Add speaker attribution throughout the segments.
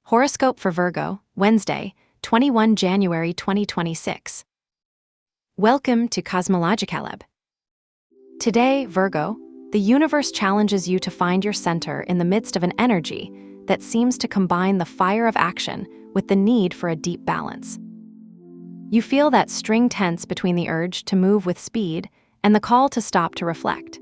Speaker 1: Horoscope for Virgo, Wednesday, 21 January 2026. Welcome to Cosmologicaleb. Today, Virgo, the universe challenges you to find your center in the midst of an energy that seems to combine the fire of action with the need for a deep balance. You feel that string tense between the urge to move with speed and the call to stop to reflect.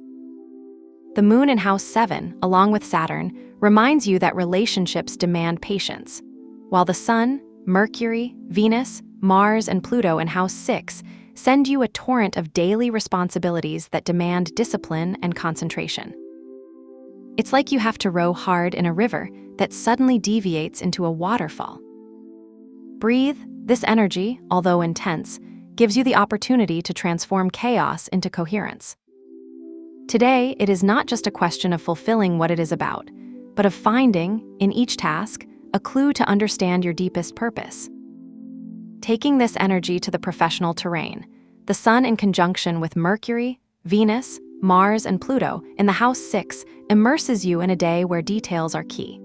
Speaker 1: The moon in House 7, along with Saturn, reminds you that relationships demand patience, while the Sun, Mercury, Venus, Mars, and Pluto in House 6 send you a torrent of daily responsibilities that demand discipline and concentration. It's like you have to row hard in a river that suddenly deviates into a waterfall. Breathe. This energy, although intense, gives you the opportunity to transform chaos into coherence. Today, it is not just a question of fulfilling what it is about, but of finding, in each task, a clue to understand your deepest purpose. Taking this energy to the professional terrain, the Sun in conjunction with Mercury, Venus, Mars, and Pluto in the House 6 immerses you in a day where details are key.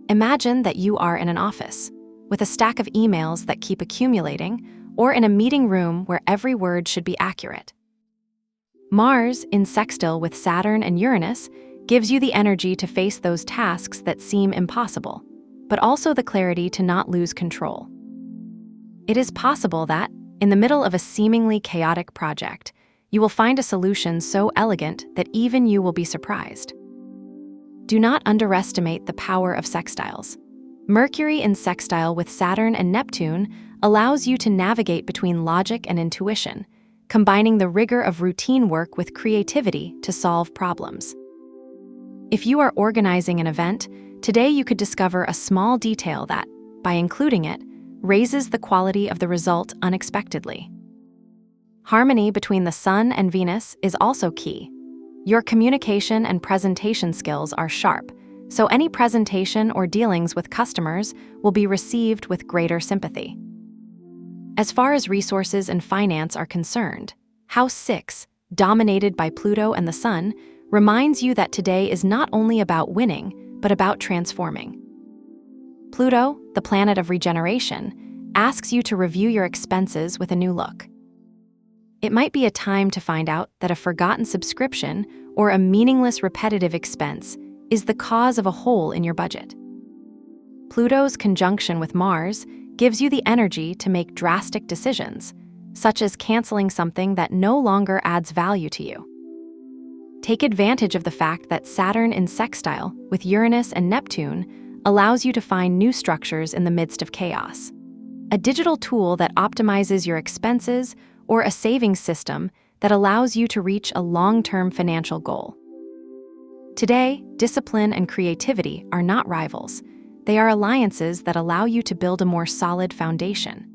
Speaker 1: Imagine that you are in an office, with a stack of emails that keep accumulating, or in a meeting room where every word should be accurate. Mars, in sextile with Saturn and Uranus, gives you the energy to face those tasks that seem impossible, but also the clarity to not lose control. It is possible that, in the middle of a seemingly chaotic project, you will find a solution so elegant that even you will be surprised. Do not underestimate the power of sextiles. Mercury in sextile with Saturn and Neptune allows you to navigate between logic and intuition, combining the rigor of routine work with creativity to solve problems. If you are organizing an event, today you could discover a small detail that, by including it, raises the quality of the result unexpectedly. Harmony between the Sun and Venus is also key. Your communication and presentation skills are sharp, so any presentation or dealings with customers will be received with greater sympathy. As far as resources and finance are concerned, House 6, dominated by Pluto and the Sun, reminds you that today is not only about winning, but about transforming. Pluto, the planet of regeneration, asks you to review your expenses with a new look. It might be a time to find out that a forgotten subscription or a meaningless repetitive expense is the cause of a hole in your budget. Pluto's conjunction with Mars gives you the energy to make drastic decisions, such as canceling something that no longer adds value to you. Take advantage of the fact that Saturn in sextile with Uranus and Neptune allows you to find new structures in the midst of chaos. A digital tool that optimizes your expenses or a savings system that allows you to reach a long-term financial goal. Today, discipline and creativity are not rivals. They are alliances that allow you to build a more solid foundation.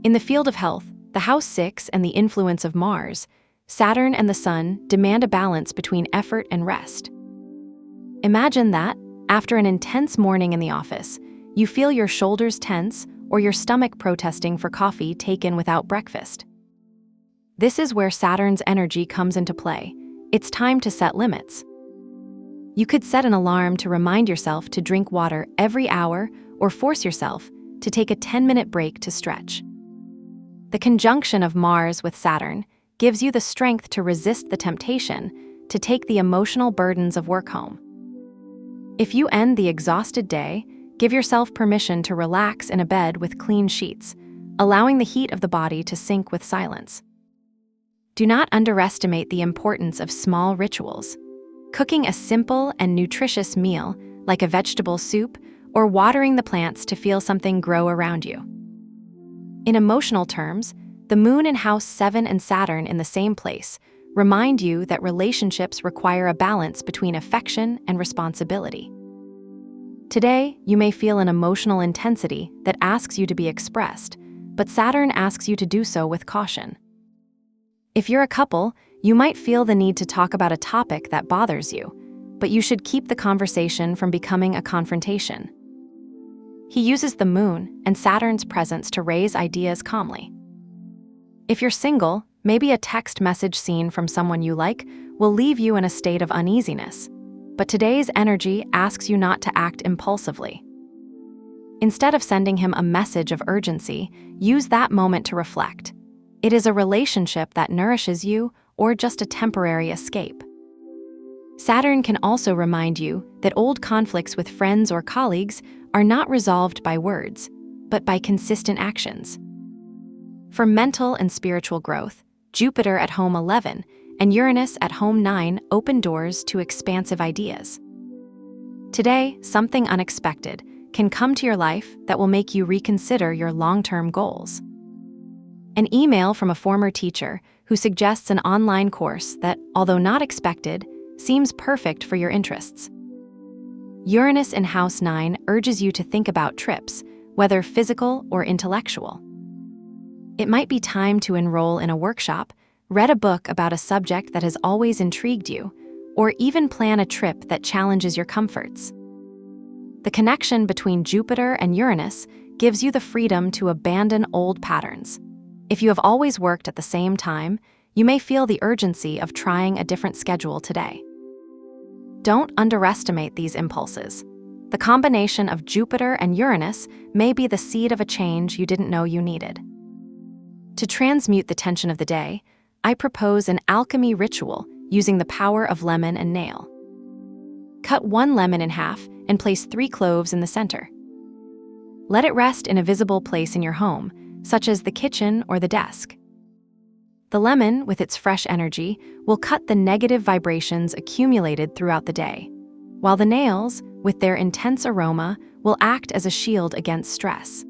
Speaker 1: In the field of health, the House 6 and the influence of Mars, Saturn and the Sun demand a balance between effort and rest. Imagine that, after an intense morning in the office, you feel your shoulders tense or your stomach protesting for coffee taken without breakfast. This is where Saturn's energy comes into play. It's time to set limits. You could set an alarm to remind yourself to drink water every hour or force yourself to take a 10-minute break to stretch. The conjunction of Mars with Saturn gives you the strength to resist the temptation to take the emotional burdens of work home. If you end the exhausted day, give yourself permission to relax in a bed with clean sheets, allowing the heat of the body to sink with silence. Do not underestimate the importance of small rituals. Cooking a simple and nutritious meal, like a vegetable soup, or watering the plants to feel something grow around you. In emotional terms, the moon in House 7 and Saturn in the same place remind you that relationships require a balance between affection and responsibility. Today, you may feel an emotional intensity that asks you to be expressed, but Saturn asks you to do so with caution. If you're a couple, you might feel the need to talk about a topic that bothers you, but you should keep the conversation from becoming a confrontation. He uses the moon and Saturn's presence to raise ideas calmly. If you're single, maybe a text message seen from someone you like will leave you in a state of uneasiness, but today's energy asks you not to act impulsively. Instead of sending him a message of urgency, use that moment to reflect. It is a relationship that nourishes you or just a temporary escape. Saturn can also remind you that old conflicts with friends or colleagues are not resolved by words, but by consistent actions. For mental and spiritual growth, Jupiter at home 11 and Uranus at home 9 open doors to expansive ideas. Today, something unexpected can come to your life that will make you reconsider your long-term goals. An email from a former teacher who suggests an online course that, although not expected, seems perfect for your interests. Uranus in House 9 urges you to think about trips, whether physical or intellectual. It might be time to enroll in a workshop, read a book about a subject that has always intrigued you, or even plan a trip that challenges your comforts. The connection between Jupiter and Uranus gives you the freedom to abandon old patterns. If you have always worked at the same time, you may feel the urgency of trying a different schedule today. Don't underestimate these impulses. The combination of Jupiter and Uranus may be the seed of a change you didn't know you needed. To transmute the tension of the day, I propose an alchemy ritual using the power of lemon and nail. Cut 1 lemon in half and place 3 cloves in the center. Let it rest in a visible place in your home, such as the kitchen or the desk. The lemon, with its fresh energy, will cut the negative vibrations accumulated throughout the day, while the nails, with their intense aroma, will act as a shield against stress.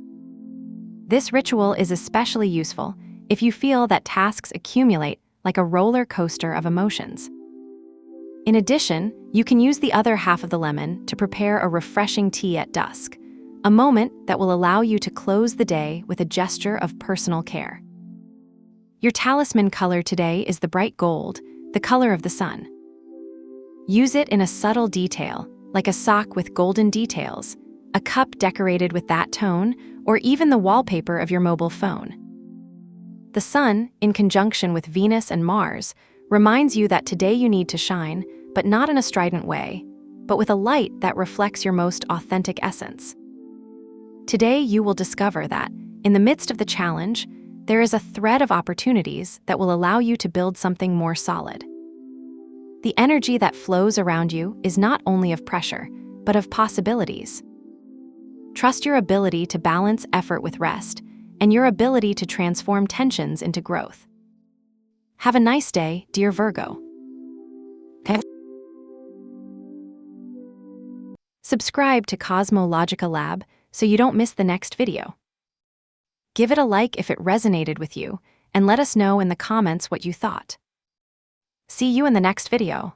Speaker 1: This ritual is especially useful if you feel that tasks accumulate like a roller coaster of emotions. In addition, you can use the other half of the lemon to prepare a refreshing tea at dusk, a moment that will allow you to close the day with a gesture of personal care. Your talisman color today is the bright gold, the color of the sun. Use it in a subtle detail, like a sock with golden details, a cup decorated with that tone, or even the wallpaper of your mobile phone. The sun, in conjunction with Venus and Mars, reminds you that today you need to shine, but not in a strident way, but with a light that reflects your most authentic essence. Today you will discover that, in the midst of the challenge, there is a thread of opportunities that will allow you to build something more solid. The energy that flows around you is not only of pressure, but of possibilities. Trust your ability to balance effort with rest, and your ability to transform tensions into growth. Have a nice day, dear Virgo. Subscribe to Cosmological Lab so you don't miss the next video. Give it a like if it resonated with you, and let us know in the comments what you thought. See you in the next video.